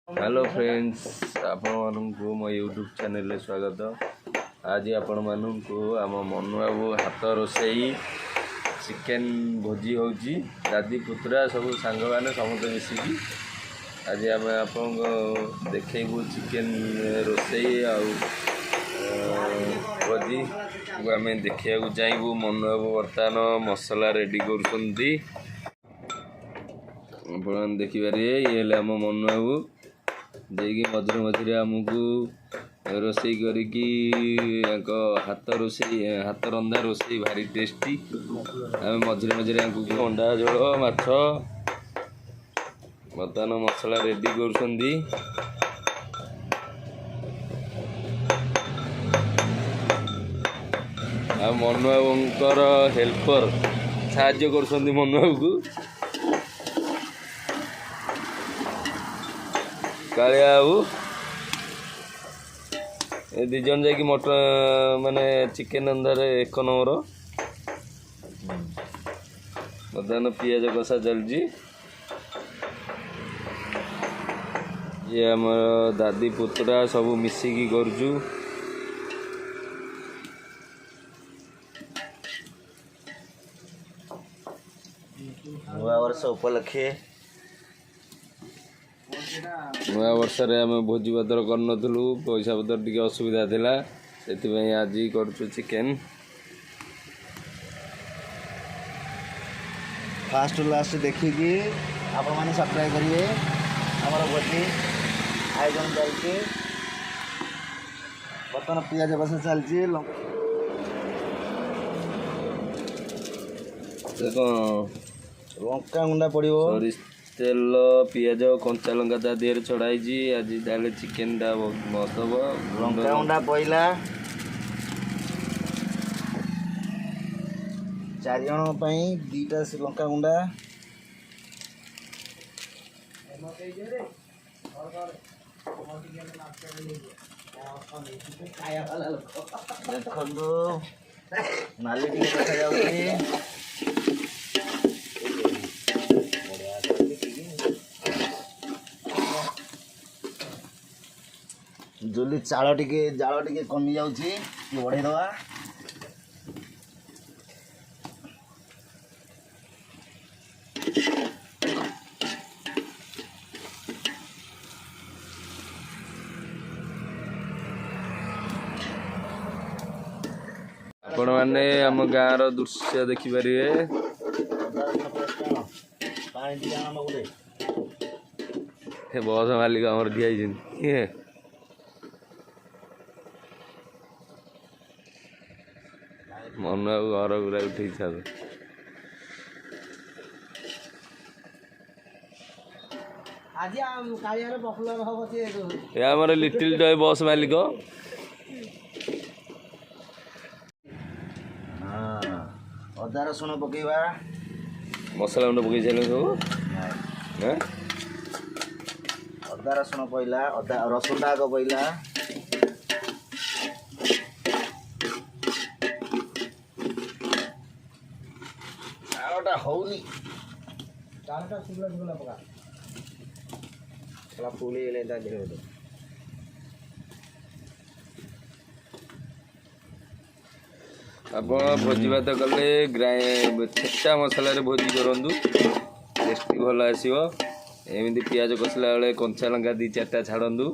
Hello friends आपण मो YouTube channel स्वागत। आज आपण मानू आम मनु बाबू हाथ रोसई चिकेन भोजी हो दादी पुतरा सब सांग मैंने समस्त मिसिकी आज आम आप देखू चिकेन रोसई भोजी आम देखा चाहबू। मनु बाबू बर्तमान मसला रेडी कर देखिपारे ये आम मनु बाबू जे मझे मझे आमको रोसई करिकी हाथ रोसई हाथ रंधा रोसई भारी टेस्टी। आम मझे मझे अंडा झोल माछ बर्तमान मसला रेडी कर मनु बाबूंकर हेल्पर साहाय्य कर मनु बाबू को कालिया बाबू ए दिज जाकि मटन माने चिकेन अंधार एक नंबर। बर्तमान पियाज कषा चलती ये आम दादी पुतरा सब मिसिकी करचु। नया वर्ष उपलक्षे नया वर्ष आम भोजी पतर करनथुलु पैसा पतर टिके असुविधा थिला से आज करचु चिकेन। फास्ट लास्ट देखिकी आपण माने सब्सक्राइब करिए। हमारा भोजी आयोजन चलती बर्तमान पियाज बसा चलती लंका गुंडा पड़ो तेल पियाज कंचा लंका ता देहरे चढ़ाई आज ताले चिकेन टा मस्त हम। लंका गुंडा पड़ा 4 जन दीटा लंका गुंडा देखो नाली देखा जाऊँगी जुली जाल टिके कमी जाऊँगी बढ़े दवा आपण मैंने आम गाँव दृश्य देखिपारे बस मालिक आम ठिया मनु बाबू घर पूरा उठे छाद आमर लिटिल टॉय बस मालिक अदा रसुण पकेबा मसला गुंड पकई सारे सब अदा रसुण पड़ा अदा रसुण आग पड़ा चाउटा होनी चाउटा सुगला सुगला पका थोड़ा फूली लेता धीरे धीरे आप भोजी भात कले छेचा मसला भोजी करूँ टेस्टी भल आसो। एमती पियाज कषला बेले कंचा लंका 2-4टा छाड़ू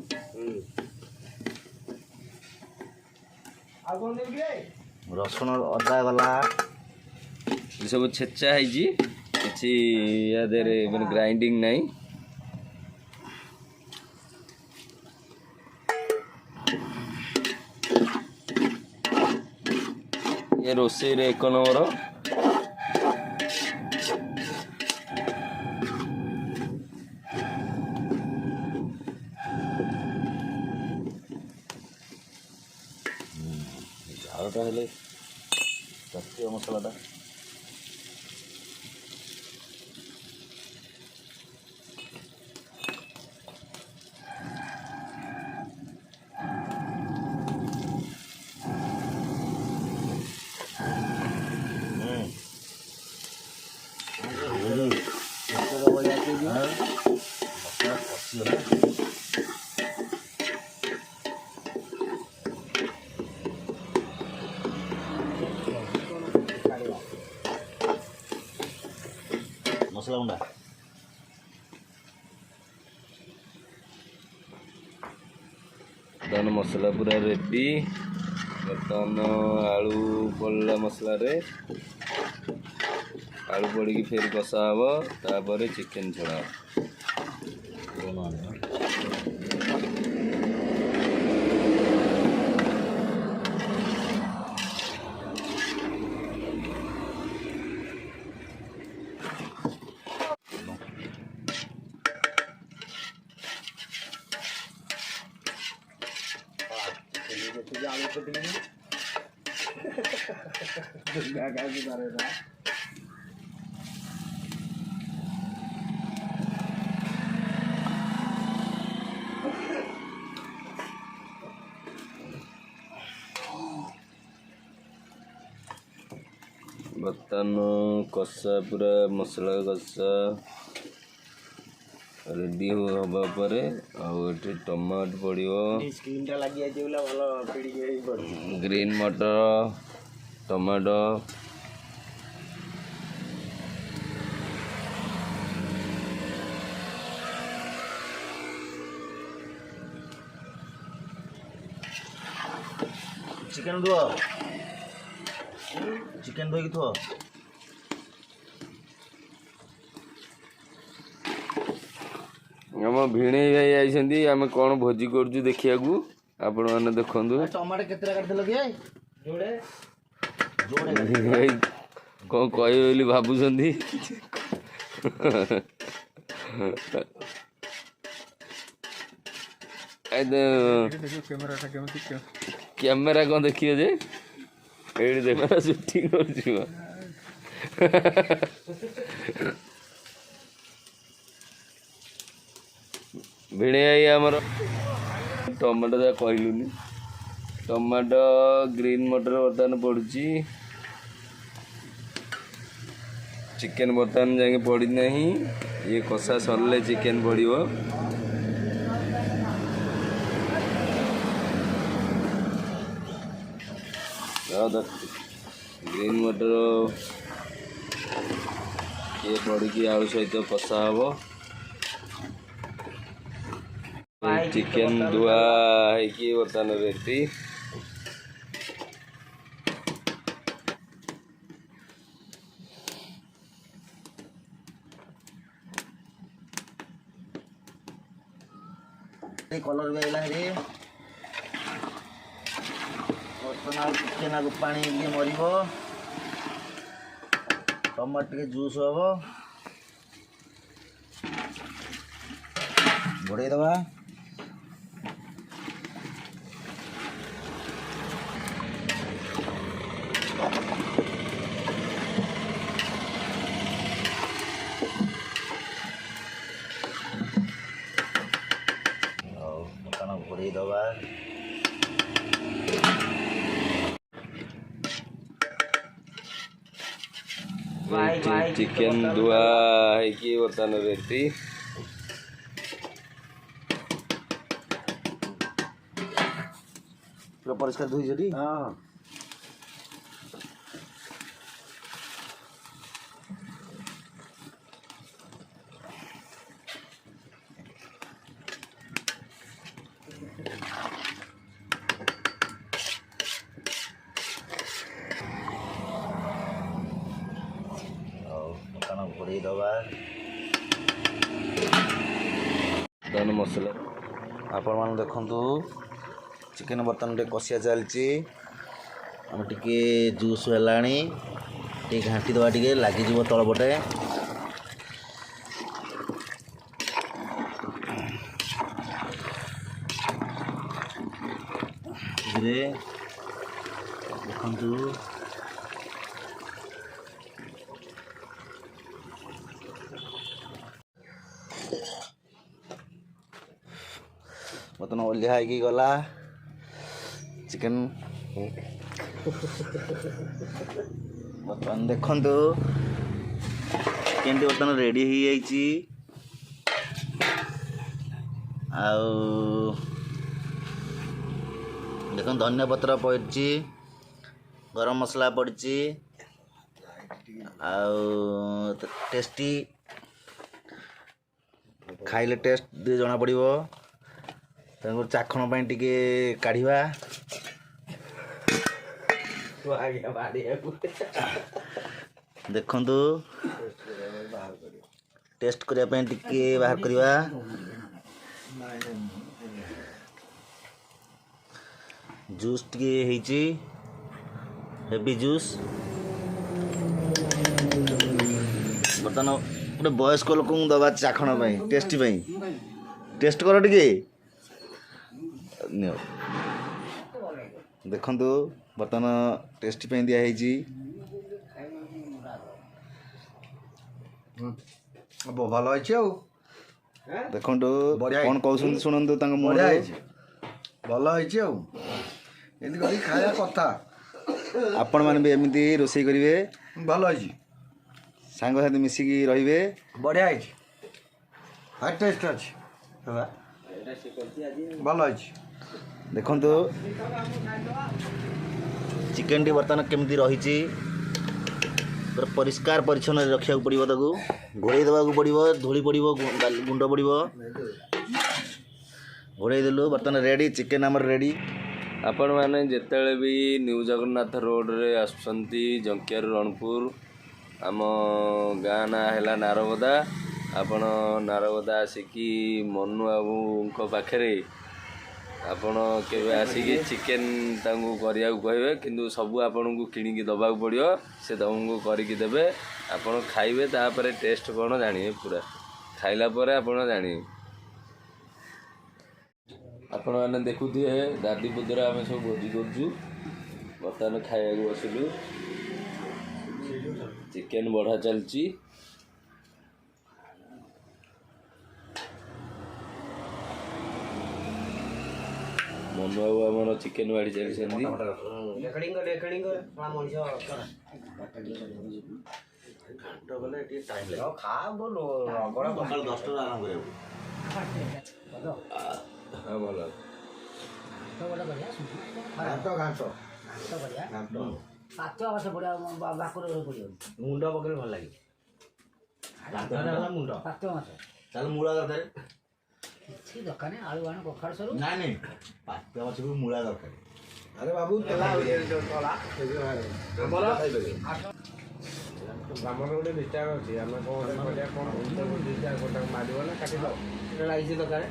रसुण अदा गला सब छेचा है कि या मैंने ग्राइंडिंग नहीं। ये रोसई रे 1 नंबर। झालटा हेले जातीय मसलाटा बजा के ମସଲା ଗୁଣ୍ଡା। ବର୍ତ୍ତମାନ ମସଲା ପୁରା ରେଡ଼ି। ବର୍ତ୍ତମାନ ଆଳୁ ପଡ଼ିଲା ମସଲାରେ, ଆଳୁ ପଡ଼ିକି ଫେର କଷା ହେବ, ତାପରେ ଚିକେନ୍ ଛଡ଼ା ହେବ। ବର୍ତ୍ତମାନ କଷା ପୁରା ମସଲା କଷା ରେଡ଼ି ହେବା ପରେ ଆଉ ଏଠି ଟମାଟୋ ପଡ଼ିବ, ଗ୍ରୀନ୍ ମଟର, ଟମାଟୋ, ଚିକେନ୍ ଧୁଅ, ଚିକେନ୍ ଧୋଇକି ଥୁଅ। ଆମ ଭିଣେଇ ଭାଇ ଆଇଛନ୍ତି, ଆମେ କ'ଣ ଭୋଜି କରୁଛୁ ଦେଖିବାକୁ, ଆପଣମାନେ ଦେଖନ୍ତୁ। ଟମାଟୋ କେତେଟା କାଟିଥିଲ କି? ଭାଇ କ'ଣ କହିବେ ବୋଲି ଭାବୁଛନ୍ତି। କ୍ୟାମେରା କ'ଣ ଦେଖିବ ଯେ, ଏଇଠି ଦେଖ ସୁଟିଂ କରୁଛି। ଭିଣେଇ ଭାଇ ଆମର ଟମାଟୋ ଯାହା କହିଲୁନି, ଟମାଟୋ ଗ୍ରୀନ୍ ମଟର ବର୍ତ୍ତମାନ ପଡ଼ୁଛି, ଚିକେନ୍ ବର୍ତ୍ତମାନ ଯାଇକି ପଡ଼ିନାହିଁ, ଇଏ କଷା ସରିଲେ ଚିକେନ୍ ପଡ଼ିବ। ଗ୍ରୀନ୍ ମଟର ଇଏ ପଡ଼ିକି ଆଳୁ ସହିତ କଷା ହେବ। ଚିକେନ୍ ଧୁଆ ହେଇକି ବର୍ତ୍ତମାନ ରେଡ଼ି। କଲର ବି ଆଇଲା ହେରି। ବର୍ତ୍ତମାନ ଆଉ ଚିକେନ୍ ଆଗକୁ ପାଣି ଟିକେ ମରିବ, ଟମାଟୋ ଟିକେ ଜୁସ୍ ହେବ, ଘୋଡ଼େଇ ଦେବା। ଘୋଡ଼େଇ ଦେବା। ଚିକେନ୍ ଧୁଆ ହେଇକି ବର୍ତ୍ତମାନ ରେଡ଼ି। ପୁରା ପରିଷ୍କାର ଧୋଇଛ ଟି? ହଁ। ଘୋଡ଼େଇ ଦେବା। ମସଲା ଆପଣମାନେ ଦେଖନ୍ତୁ, ଚିକେନ୍ ବର୍ତ୍ତମାନ ଟିକେ କଷିଆ ଚାଲିଛି, ଆମେ ଟିକେ ଜୁସ୍ ହେଲାଣି, ଟିକେ ଘାଣ୍ଟି ଦେବା, ଟିକେ ଲାଗିଯିବ ତଳପଟେ। ଧୀରେ ଦେଖନ୍ତୁ, ବର୍ତ୍ତମାନ ଓହ୍ଲା ହେଇକି ଗଲା ଚିକେନ୍। ବର୍ତ୍ତମାନ ଦେଖନ୍ତୁ ଚିକେନ୍ଟି ବର୍ତ୍ତମାନ ରେଡ଼ି ହେଇଯାଇଛି। ଆଉ ଦେଖନ୍ତୁ ଧନିଆ ପତ୍ର ପଡ଼ିଛି, ଗରମ ମସଲା ପଡ଼ିଛି, ଆଉ ଟେଷ୍ଟି ଖାଇଲେ ଟେଷ୍ଟ ଜଣା ପଡ଼ିବ। ତାଙ୍କୁ ଚାଖଣ ପାଇଁ ଟିକେ କାଢ଼ିବା। ଦେଖନ୍ତୁ ଟେଷ୍ଟ କରିବା ପାଇଁ ଟିକେ ବାହାର କରିବା। ଜୁସ୍ ଟିକେ ହେଇଛି, ହେଭି ଜୁସ୍। ବର୍ତ୍ତମାନ ଗୋଟେ ବୟସ୍କ ଲୋକଙ୍କୁ ଦେବା ଚାଖଣ ପାଇଁ, ଟେଷ୍ଟି ପାଇଁ। ଟେଷ୍ଟ କର ଟିକେ। ନିଅ ଦେଖନ୍ତୁ ବର୍ତ୍ତମାନ ଟେଷ୍ଟି ପାଇଁ ଦିଆହେଇଛି। ଭଲ ହେଇଛି ଆଉ ଦେଖନ୍ତୁ ବଢ଼ିଆ କ'ଣ କହୁଛନ୍ତି ଶୁଣନ୍ତୁ ତାଙ୍କ ବଢ଼ିଆ ମୁହଁରୁ। ହେଇଛି, ଭଲ ହେଇଛି ଆଉ ଏମିତି କରି ଖାଇବା କଥା। ଆପଣମାନେ ବି ଏମିତି ରୋଷେଇ କରିବେ, ଭଲ ହେଇଛି, ସାଙ୍ଗସାଥି ମିଶିକି ରହିବେ। ବଢ଼ିଆ ହେଇଛି, ହାଇ ଟେଷ୍ଟ ଅଛି, ଭଲ ହେଇଛି। ଦେଖନ୍ତୁ ଚିକେନଟି ବର୍ତ୍ତମାନ କେମିତି ରହିଛି। ପୁରା ପରିଷ୍କାର ପରିଚ୍ଛନ୍ନରେ ରଖିବାକୁ ପଡ଼ିବ। ତାକୁ ଘୋଡ଼େଇ ଦେବାକୁ ପଡ଼ିବ, ଧୂଳି ପଡ଼ିବ, ଗୁଣ୍ଡ ପଡ଼ିବ। ଘୋଡ଼େଇ ଦେଲୁ, ବର୍ତ୍ତମାନ ରେଡ଼ି, ଚିକେନ ଆମର ରେଡ଼ି। ଆପଣମାନେ ଯେତେବେଳେ ବି ନ୍ୟୁ ଜଗନ୍ନାଥ ରୋଡ଼ରେ ଆସୁଛନ୍ତି ଜଙ୍କିଆରୁ ରଣପୁର, ଆମ ଗାଁ ନାଁ ହେଲା ନାରବଦା। ଆପଣ ନାରବଦା ଆସିକି ମନୁ ବାବୁଙ୍କ ପାଖରେ ଆପଣ କେବେ ଆସିକି ଚିକେନ ତାଙ୍କୁ କରିବାକୁ କହିବେ, କିନ୍ତୁ ସବୁ ଆପଣଙ୍କୁ କିଣିକି ଦେବାକୁ ପଡ଼ିବ। ସେ ତୁମକୁ କରିକି ଦେବେ, ଆପଣ ଖାଇବେ, ତାପରେ ଟେଷ୍ଟ କ'ଣ ଜାଣିବେ। ପୁରା ଖାଇଲା ପରେ ଆପଣ ଜାଣିବେ। ଆପଣମାନେ ଦେଖୁଥିବେ ଦାଦି ପୁତୁରା ଆମେ ସବୁ ଭୋଜି କରୁଛୁ। ବର୍ତ୍ତମାନ ଖାଇବାକୁ ବସିଲୁ, ଚିକେନ ବଢ଼ା ଚାଲିଛି। ମନୁ ବାବୁ ଆମର ଚିକେନ ବାଢ଼ି ଚାଲିଛନ୍ତି। ହଁ ଭଲ। ମୁଣ୍ଡ ପକେଇଲେ ଭଲ ଲାଗେ। ମୁଣ୍ଡ ତାହେଲେ ମୂଳା ଦରକାର। କିଛି ଦରକାର ନାହିଁ, ଆଳୁ ବାଣ କଖାରୁ ସରୁ। ନାଇଁ ନାଇଁ, ପାତ ମାଛକୁ ମୂଳା ଦରକାର। ଆରେ ବାବୁ ଆମର ଗୋଟେ ବିଚାର ଅଛି, ଆମେ କ'ଣ କରିବା, କ'ଣ ମାରିବ ନା କାଟିଦେବ। ଲାଗିଛି ଦରକାର।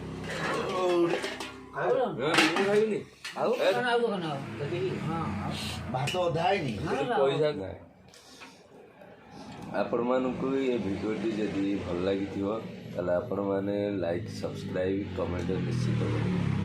ଖାଇବିନି ଆଉ ଦୋକାନ ଆଉ ଭାତ ଅଧା ହେଇନି। ପଇସା ନାହିଁ। ଆପଣମାନଙ୍କୁ ଏ ଭିଡ଼ିଓଟି ଯଦି ଭଲ ଲାଗିଥିବ ତାହେଲେ ଆପଣମାନେ ଲାଇକ୍, ସବସ୍କ୍ରାଇବ୍, କମେଣ୍ଟ ନିଶ୍ଚିତ କରିବେ।